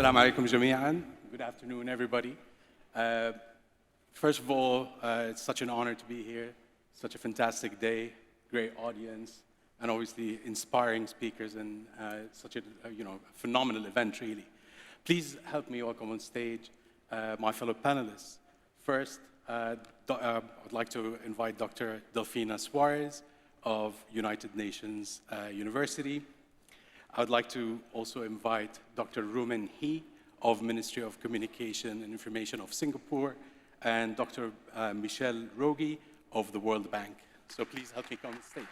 السلام عليكم جميعا. Good afternoon, everybody. First of all, it's such an honor to be here. Such a fantastic day, great audience, and obviously inspiring speakers, and such a phenomenal event, really. Please help me welcome on stage my fellow panelists. First, I'd like to invite Dr. Delfina Suarez of United Nations University. I would like to also invite Dr. Rumen He of Ministry of Communication and Information of Singapore, and Dr. Michelle Rogi of the World Bank. So please help me come on stage.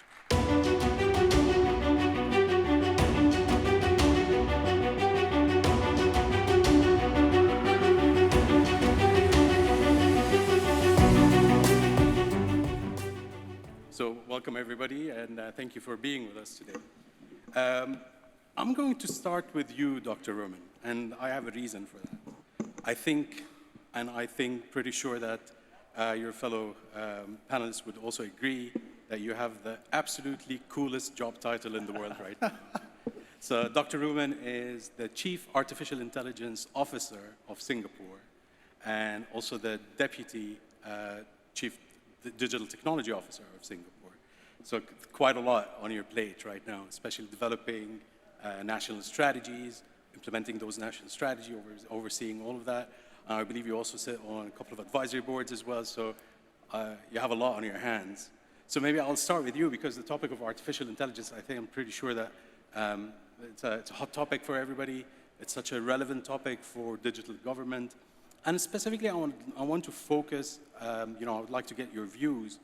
So welcome everybody, and thank you for being with us today. I'm going to start with you, Dr. Rumen, and I have a reason for that. I think pretty sure that your fellow panelists would also agree that you have the absolutely coolest job title in the world right now. So Dr. Rumen is the Chief Artificial Intelligence Officer of Singapore, and also the Deputy Chief Digital Technology Officer of Singapore. So quite a lot on your plate right now, especially developing national strategies, implementing those national strategies, overseeing all of that. I believe you also sit on a couple of advisory boards as well, so you have a lot on your hands. So maybe I'll start with you, because the topic of artificial intelligence, I'm pretty sure that it's a hot topic for everybody. It's such a relevant topic for digital government. And specifically, I want to focus, I would like to get your views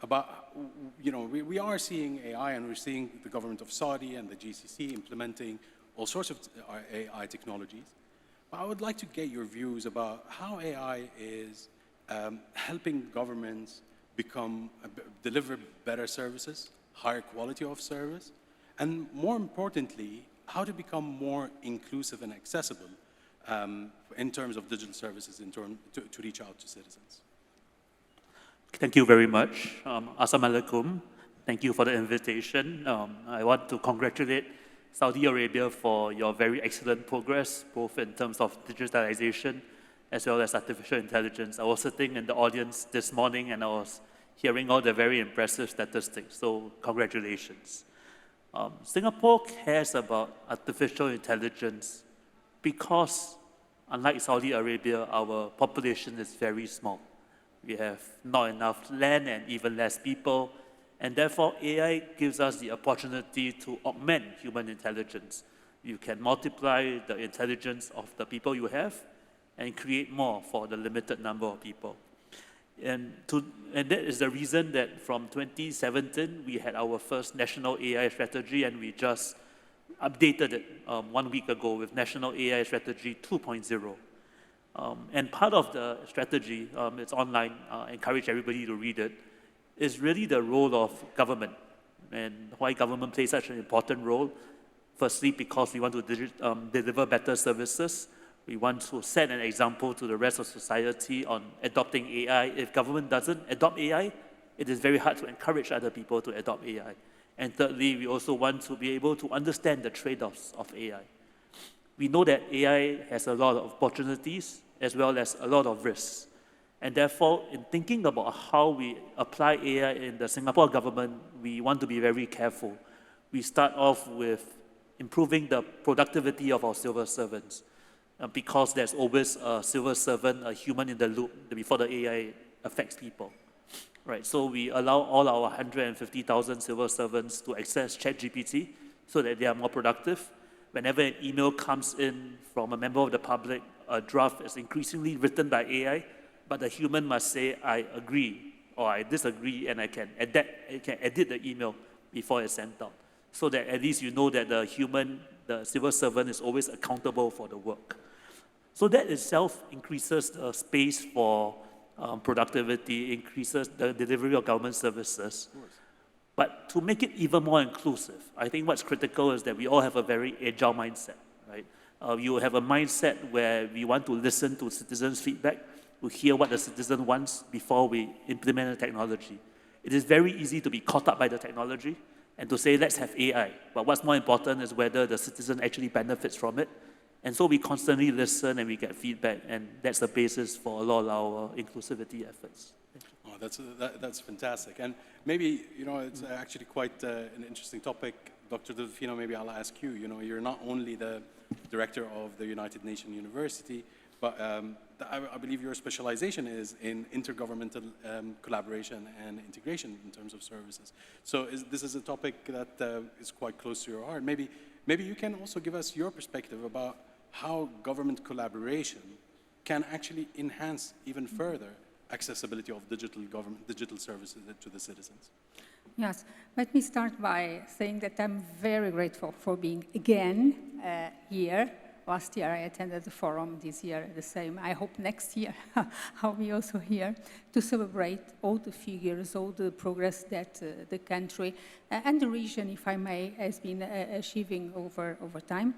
about, we are seeing AI, and we're seeing the government of Saudi and the GCC implementing all sorts of AI technologies. But I would like to get your views about how AI is helping governments deliver better services, higher quality of service, and more importantly, how to become more inclusive and accessible in terms of digital services, to reach out to citizens. Thank you very much. Assalamu alaikum. Thank you for the invitation. I want to congratulate Saudi Arabia for your very excellent progress, both in terms of digitalization as well as artificial intelligence. I was sitting in the audience this morning and I was hearing all the very impressive statistics, so congratulations. Singapore cares about artificial intelligence because, unlike Saudi Arabia, our population is very small. We have not enough land and even less people, and therefore AI gives us the opportunity to augment human intelligence. You can multiply the intelligence of the people you have and create more for the limited number of people. And that is the reason that from 2017, we had our first national AI strategy, and we just updated it 1 week ago with National AI Strategy 2.0. And part of the strategy, it's online, I encourage everybody to read it, is really the role of government, and why government plays such an important role. Firstly, because we want to deliver better services. We want to set an example to the rest of society on adopting AI. If government doesn't adopt AI, it is very hard to encourage other people to adopt AI. And thirdly, we also want to be able to understand the trade-offs of AI. We know that AI has a lot of opportunities as well as a lot of risks. And therefore, in thinking about how we apply AI in the Singapore government, we want to be very careful. We start off with improving the productivity of our civil servants, because there's always a civil servant, a human in the loop, before the AI affects people. Right, so we allow all our 150,000 civil servants to access ChatGPT so that they are more productive. Whenever an email comes in from a member of the public, a draft is increasingly written by AI, but the human must say, I agree, or I disagree, and I can edit the email before it's sent out, so that at least you know that the human, the civil servant, is always accountable for the work. So that itself increases the space for productivity, increases the delivery of government services. But to make it even more inclusive, I think what's critical is that we all have a very agile mindset, right? You have a mindset where we want to listen to citizens' feedback, to hear what the citizen wants before we implement the technology. It is very easy to be caught up by the technology and to say, let's have AI. But what's more important is whether the citizen actually benefits from it And so we constantly listen and we get feedback, and that's the basis for a lot of our inclusivity efforts. Oh, that's fantastic. And maybe, you know, it's actually quite an interesting topic. Dr. Delfino, maybe I'll ask you, you know, you're not only the director of the United Nations University, but I believe your specialization is in intergovernmental collaboration and integration in terms of services. So this is a topic that is quite close to your heart. Maybe you can also give us your perspective about how government collaboration can actually enhance even further accessibility of digital services to the citizens. Yes, let me start by saying that I'm very grateful for being again here. Last year I attended the forum, this year the same. I hope next year I'll be also here to celebrate all the figures, all the progress that the country and the region, if I may, has been achieving over time.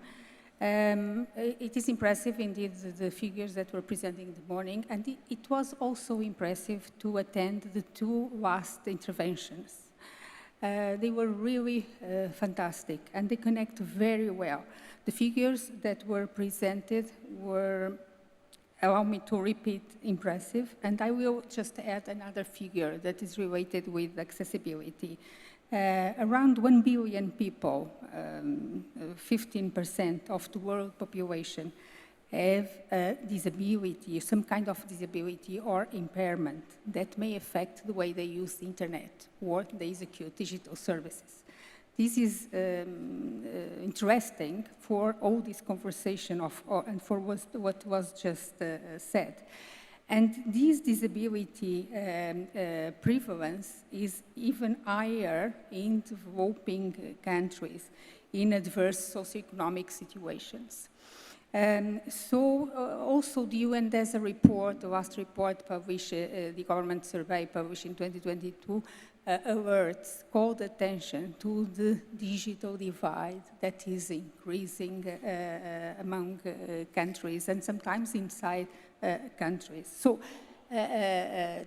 It is impressive indeed, the figures that were presented in the morning, and it was also impressive to attend the two last interventions. They were really fantastic, and they connect very well. The figures that were presented were, allow me to repeat, impressive, and I will just add another figure that is related with accessibility. Around 1 billion people, 15% of the world population, have a disability, some kind of disability or impairment that may affect the way they use the internet or they execute digital services. This is interesting for all this conversation and for what was just said. And this disability prevalence is even higher in developing countries in adverse socioeconomic situations. Also the UN does a report, the last report published, the government survey published in 2022, alerts, called attention to the digital divide that is increasing among countries and sometimes inside countries. So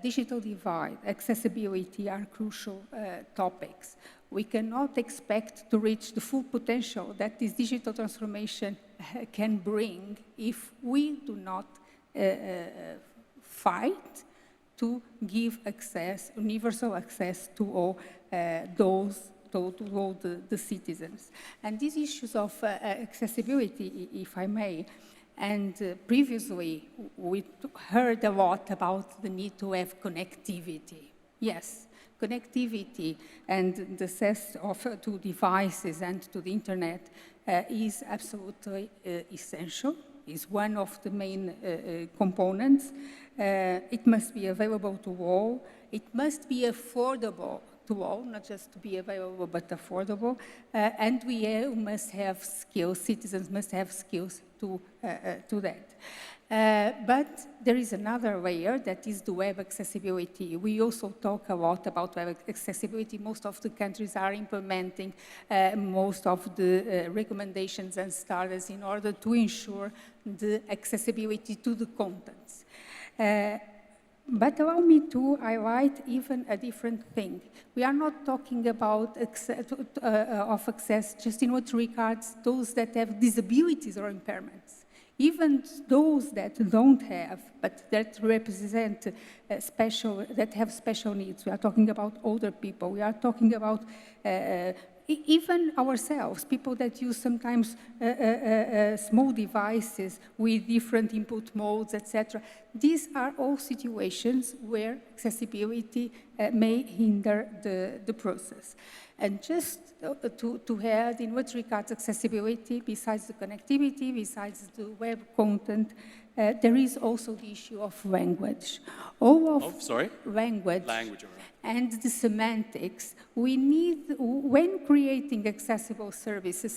digital divide, accessibility are crucial topics. We cannot expect to reach the full potential that this digital transformation can bring if we do not fight to give access, universal access to all to all the citizens. And these issues of accessibility, if I may, and previously we heard a lot about the need to have connectivity. Yes, connectivity and the access to devices and to the internet is absolutely essential, is one of the main components. It must be available to all. It must be affordable to all, not just to be available, but affordable. And we must have skills, citizens must have skills to that. But there is another layer that is the web accessibility. We also talk a lot about web accessibility. Most of the countries are implementing most of the recommendations and standards in order to ensure the accessibility to the contents. But allow me to highlight even a different thing. We are not talking about access just in what regards those that have disabilities or impairments. Even those that don't have, but that represent that have special needs. We are talking about older people. We are talking about even ourselves, people that use sometimes small devices with different input modes, etc. These are all situations where accessibility may hinder the process. And just to add, in what regards accessibility, besides the connectivity, besides the web content, there is also the issue of language. Language. And the semantics. We need, when creating accessible services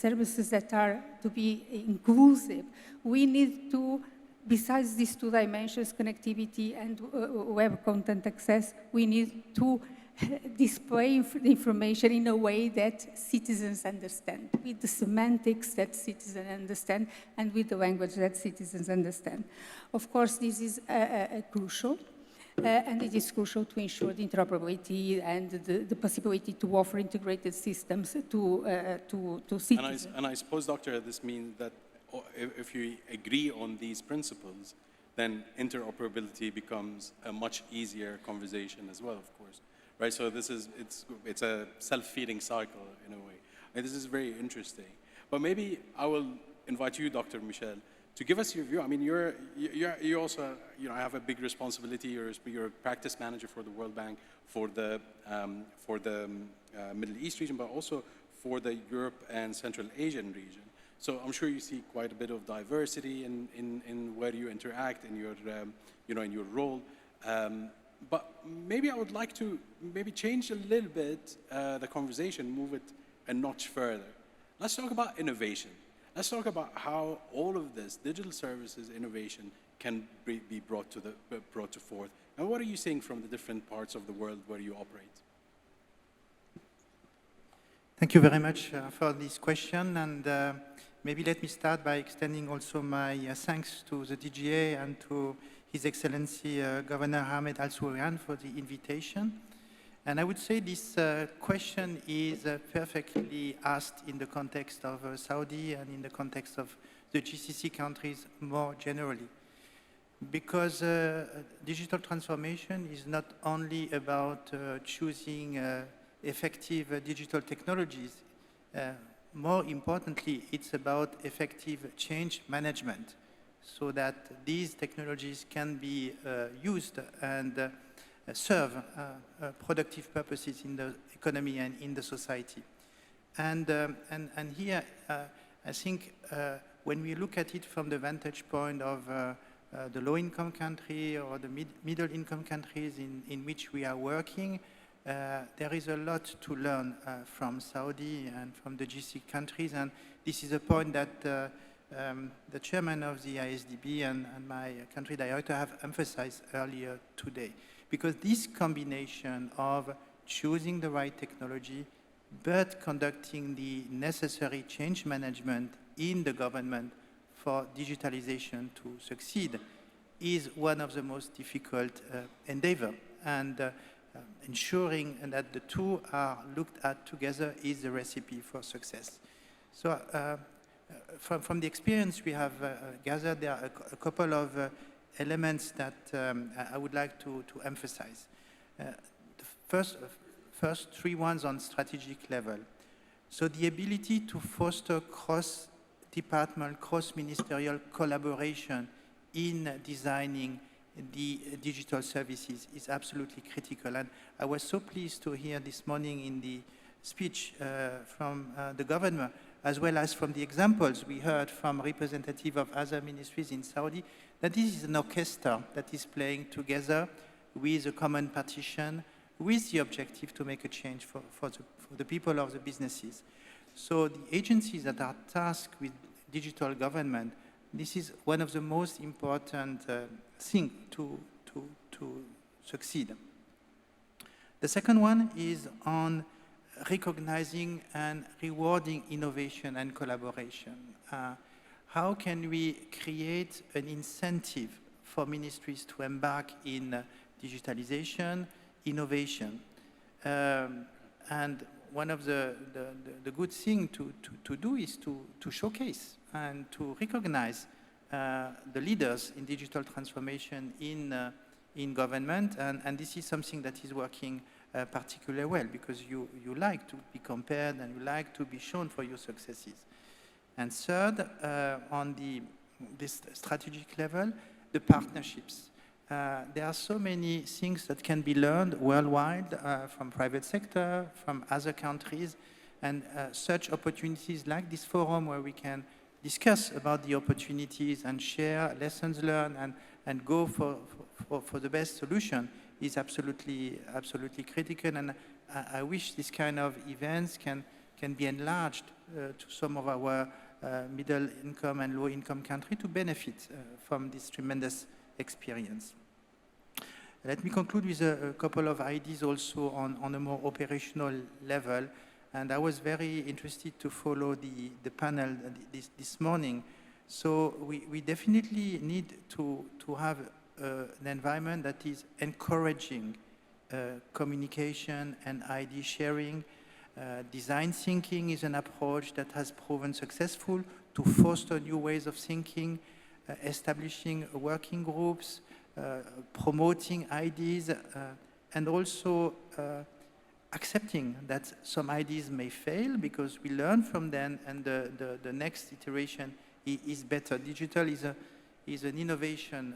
that are to be inclusive, we need to, besides these two dimensions, connectivity and web content access, we need to display the information in a way that citizens understand, with the semantics that citizens understand, and with the language that citizens understand. Of course, this is crucial. And it is crucial to ensure the interoperability and the possibility to offer integrated systems to citizens. And I suppose, Doctor, this means that if you agree on these principles, then interoperability becomes a much easier conversation as well, of course, right? So it's a self-feeding cycle in a way. And this is very interesting. But maybe I will invite you, Dr. Michel, to give us your view. I mean, you also, have a big responsibility. You're a practice manager for the World Bank, for the Middle East region, but also for the Europe and Central Asian region. So I'm sure you see quite a bit of diversity in where you interact in your, in your role. But maybe I would like to maybe change a little bit the conversation, move it a notch further. Let's talk about innovation. Let's talk about how all of this digital services innovation can be brought to forth. And what are you seeing from the different parts of the world where you operate? Thank you very much for this question. And maybe let me start by extending also my thanks to the DGA and to His Excellency Governor Ahmed Al-Sourian for the invitation. And I would say this question is perfectly asked in the context of Saudi and in the context of the GCC countries more generally. Because digital transformation is not only about choosing effective digital technologies. More importantly, it's about effective change management so that these technologies can be used and serve productive purposes in the economy and in the society. And here, I think when we look at it from the vantage point of the low-income country or the middle-income countries in which we are working, there is a lot to learn from Saudi and from the GCC countries, and this is a point that the chairman of the ISDB and my country director have emphasized earlier today. Because this combination of choosing the right technology, but conducting the necessary change management in the government for digitalization to succeed is one of the most difficult endeavors. And ensuring that the two are looked at together is the recipe for success. So from the experience we have gathered, there are a couple of elements that I would like to emphasize. The first three ones on strategic level. So the ability to foster cross-departmental, cross-ministerial collaboration in designing the digital services is absolutely critical. And I was so pleased to hear this morning in the speech from the governor, as well as from the examples we heard from representatives of other ministries in Saudi, that this is an orchestra that is playing together with a common partition, with the objective to make a change for the people of the businesses. So the agencies that are tasked with digital government, this is one of the most important things to succeed. The second one is on recognizing and rewarding innovation and collaboration. How can we create an incentive for ministries to embark in digitalization, innovation? And one of the good things to do is to showcase and to recognize the leaders in digital transformation in government, and this is something that is working particularly well, because you like to be compared and you like to be shown for your successes. And third, on this strategic level, the partnerships. There are so many things that can be learned worldwide from private sector, from other countries, and such opportunities like this forum where we can discuss about the opportunities and share lessons learned and go for the best solution is absolutely critical. And I wish this kind of events can be enlarged to some of our middle income and low income countries to benefit from this tremendous experience. Let me conclude with a couple of ideas also on a more operational level. And I was very interested to follow the panel this morning. So we definitely need to have an environment that is encouraging communication and idea sharing. Design thinking is an approach that has proven successful to foster new ways of thinking, establishing working groups, promoting ideas, and also accepting that some ideas may fail because we learn from them and the next iteration is better. Digital is an innovation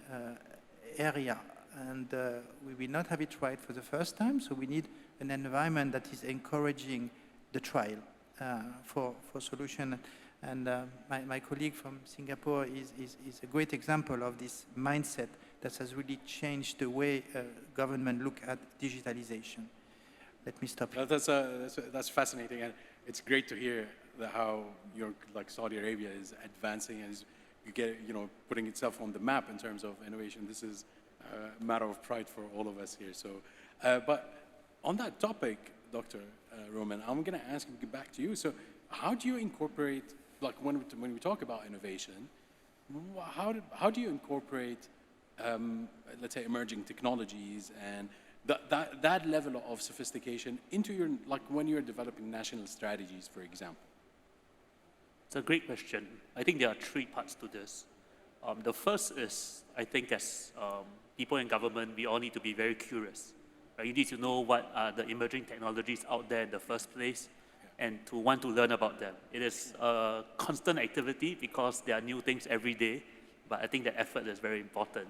area, and we will not have it right for the first time, so we need an environment that is encouraging the trial for solution. And my colleague from Singapore is a great example of this mindset that has really changed the way government look at digitalization. Let me stop here. That's fascinating, and it's great to hear how Saudi Arabia is advancing and you get putting itself on the map in terms of innovation. This is a matter of pride for all of us here. So, but on that topic, Dr. Roman, I'm going to ask you back to you. So, how do you incorporate, like when we talk about innovation, how do you incorporate, let's say, emerging technologies and that level of sophistication into your, like when you're developing national strategies, for example? It's a great question. I think there are three parts to this. The first is, I think as people in government, we all need to be very curious. Right? You need to know what are the emerging technologies out there in the first place and to want to learn about them. It is a constant activity because there are new things every day, but I think the effort is very important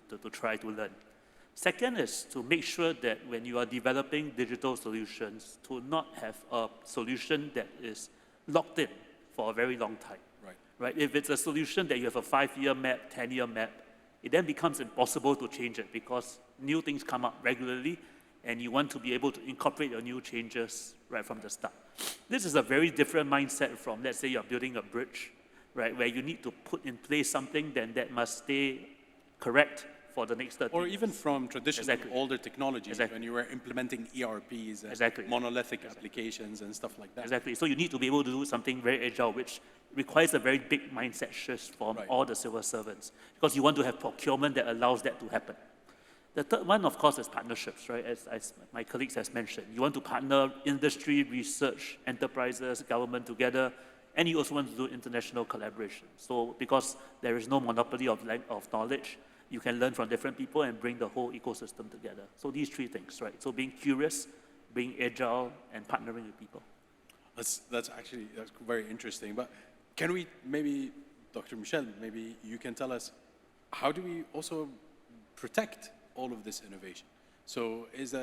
to try to learn. Second is to make sure that when you are developing digital solutions, to not have a solution that is locked in for a very long time. Right? If it's a solution that you have a 5-year map, 10-year map, it then becomes impossible to change it because new things come up regularly and you want to be able to incorporate your new changes right from the start. This is a very different mindset from, let's say, you're building a bridge, right, where you need to put in place something then that must stay correct for the next 30 Or years. even from traditional older technologies when you were implementing ERPs and monolithic applications and stuff like that. Exactly. So you need to be able to do something very agile, which requires a very big mindset shift from all the civil servants, because you want to have procurement that allows that to happen. The third one, of course, is partnerships, right? As my colleagues has mentioned, you want to partner industry, research, enterprises, government together, and you also want to do international collaboration. So because there is no monopoly of knowledge, you can learn from different people and bring the whole ecosystem together. So these three things, right? So being curious, being agile, and partnering with people. That's very interesting. But can we maybe, Dr. Michel, maybe you can tell us, how do we also protect all of this innovation? So is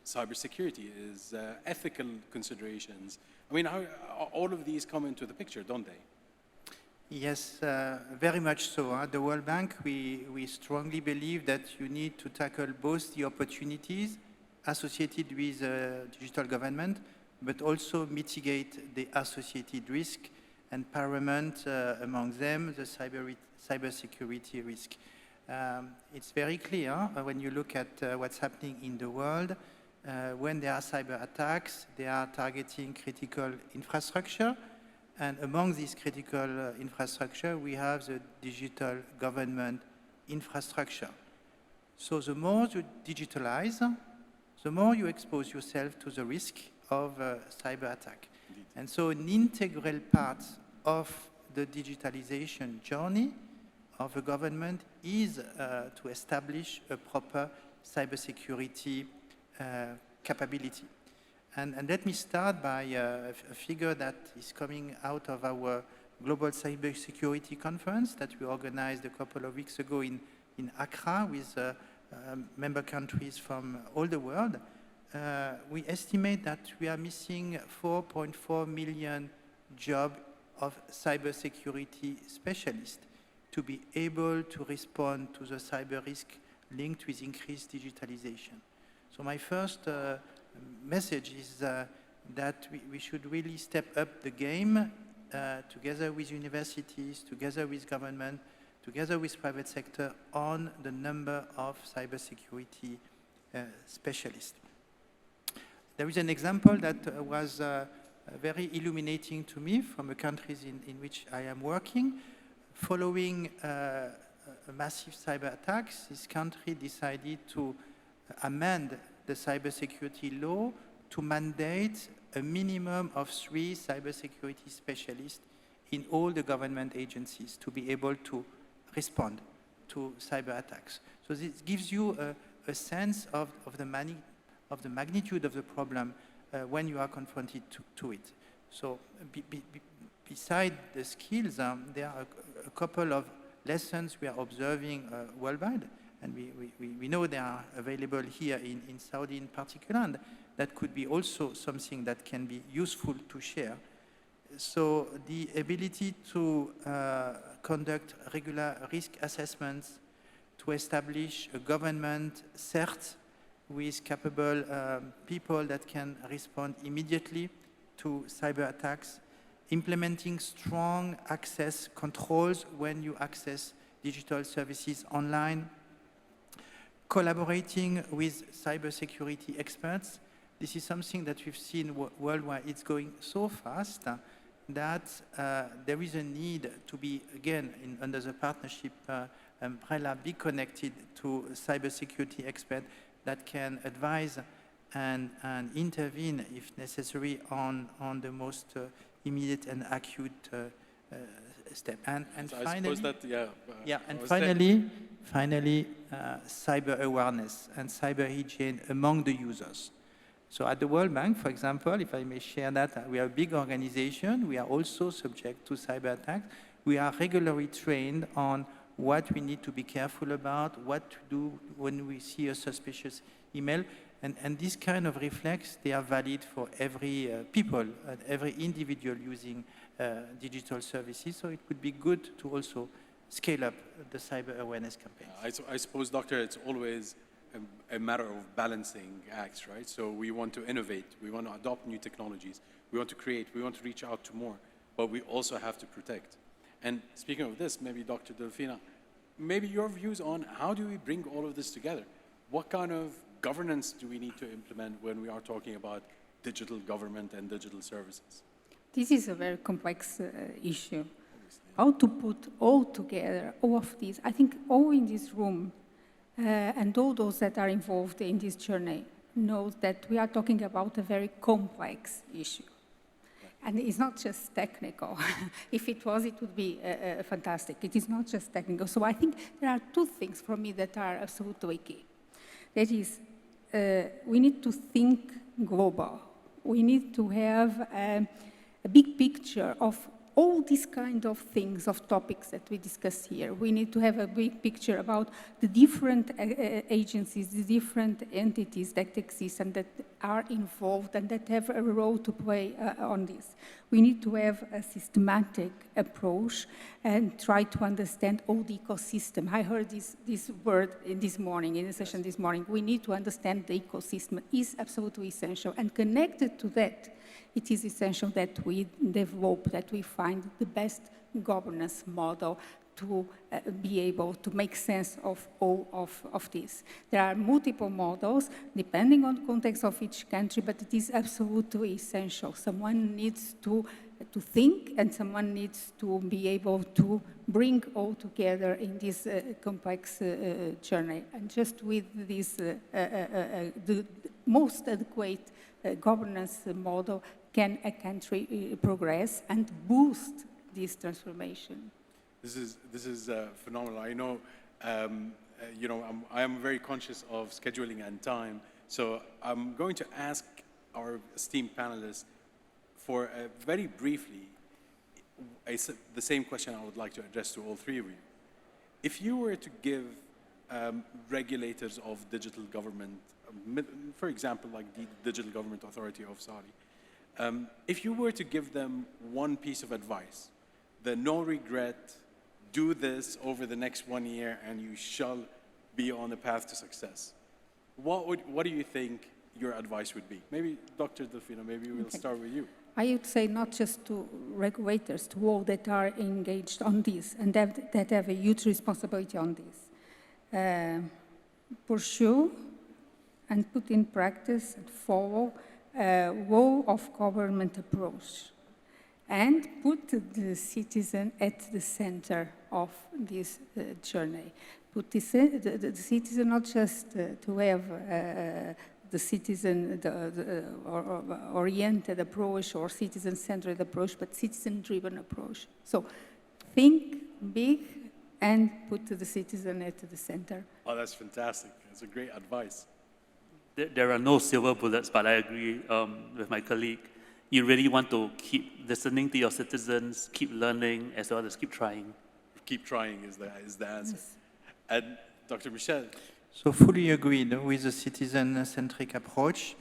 cybersecurity, is ethical considerations, I mean, how, all of these come into the picture, don't they? Yes, very much so. At the World Bank, we strongly believe that you need to tackle both the opportunities associated with digital government, but also mitigate the associated risk, and paramount among them, the cybersecurity risk. It's very clear when you look at what's happening in the world. When there are cyber attacks, they are targeting critical infrastructure. And among these critical infrastructure, we have the digital government infrastructure. So the more you digitalize, the more you expose yourself to the risk of cyber attack. Indeed. And so an integral part of the digitalization journey of a government is to establish a proper cybersecurity capability. And let me start by a figure that is coming out of our Global Cybersecurity Conference that we organized a couple of weeks ago in Accra with member countries from all the world. We estimate that we are missing 4.4 million jobs of cybersecurity specialists to be able to respond to the cyber risk linked with increased digitalization. So my first message is that we should really step up the game together with universities, together with government, together with private sector on the number of cybersecurity specialists. There is an example that was very illuminating to me from the countries in which I am working. Following a massive cyber attacks, this country decided to amend the cybersecurity law to mandate a minimum of 3 cybersecurity specialists in all the government agencies to be able to respond to cyber attacks. So this gives you a sense of the magnitude of the problem when you are confronted to it. So beside the skills, there are a couple of lessons we are observing worldwide, and we know they are available here in Saudi in particular, and that could be also something that can be useful to share. So the ability to conduct regular risk assessments, to establish a government CERT with capable people that can respond immediately to cyber attacks, implementing strong access controls when you access digital services online, collaborating with cybersecurity experts. This is something that we've seen worldwide. It's going so fast that there is a need to be, again, under the partnership umbrella, be connected to cybersecurity experts that can advise and intervene, if necessary, on the most immediate and acute step. And So finally, I suppose that, finally, cyber awareness and cyber hygiene among the users. So at the World Bank, for example, if I may share that, we are a big organization. We are also subject to cyber attacks. We are regularly trained on what we need to be careful about, what to do when we see a suspicious email. And this kind of reflex, they are valid for every people, every individual using digital services. So it would be good to also scale up the cyber awareness campaigns. I suppose, Doctor, it's always a matter of balancing acts, right? So we want to innovate, we want to adopt new technologies, we want to create, we want to reach out to more, but we also have to protect. And speaking of this, maybe Dr. Delfina, maybe your views on how do we bring all of this together? What kind of governance do we need to implement when we are talking about digital government and digital services? This is a very complex issue. How to put all together, all of these. I think all in this room and all those that are involved in this journey knows that we are talking about a very complex issue. And it's not just technical. If it was, it would be fantastic. It is not just technical. So I think there are two things for me that are absolutely key. That is, we need to think global. We need to have a big picture of all these kind of things, of topics that we discuss here. We need to have a big picture about the different agencies, the different entities that exist and that are involved and that have a role to play on this. We need to have a systematic approach and try to understand all the ecosystem. I heard this word in this morning, in the session this morning. We need to understand the ecosystem. It is absolutely essential. And connected to that, it is essential that we develop, that we find the best governance model to be able to make sense of all of this. There are multiple models, depending on the context of each country, but it is absolutely essential. Someone needs to think, and someone needs to be able to bring all together in this complex journey. And just with this, the most adequate governance model can a country progress and boost this transformation. This is phenomenal. I know, I am very conscious of scheduling and time, so I'm going to ask our esteemed panelists for very briefly the same question I would like to address to all three of you. If you were to give regulators of digital government, for example, like the Digital Government Authority of Saudi, if you were to give them one piece of advice, the no regret, do this over the next 1 year and you shall be on the path to success, what do you think your advice would be? Maybe Dr. Delfina, maybe we'll start with you. I would say not just to regulators, to all that are engaged on this and that have a huge responsibility on this. Pursue and put in practice and follow a role of government approach and put the citizen at the center of this journey. Put the citizen not just to have the citizen, oriented approach or citizen-centered approach, but citizen-driven approach. So think big and put the citizen at the center. Oh, that's fantastic. That's a great advice. There are no silver bullets, but I agree with my colleague. You really want to keep listening to your citizens, keep learning, as well as keep trying. Keep trying is the answer. Yes. And Dr. Michel, So fully agreed with the citizen-centric approach.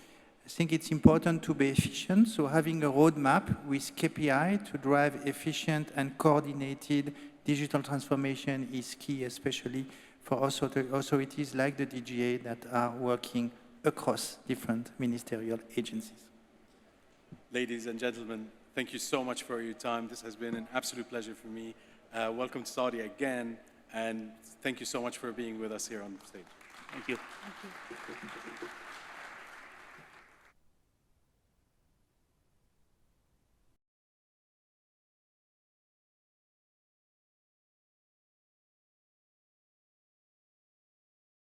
I think it's important to be efficient, so having a roadmap with KPI to drive efficient and coordinated digital transformation is key, especially for authorities like the DGA that are working across different ministerial agencies. ladies and gentlemen, thank you so much for your time. This has been an absolute pleasure for me. Welcome to Saudi again, and thank you so much for being with us here on stage. Thank you. Thank you.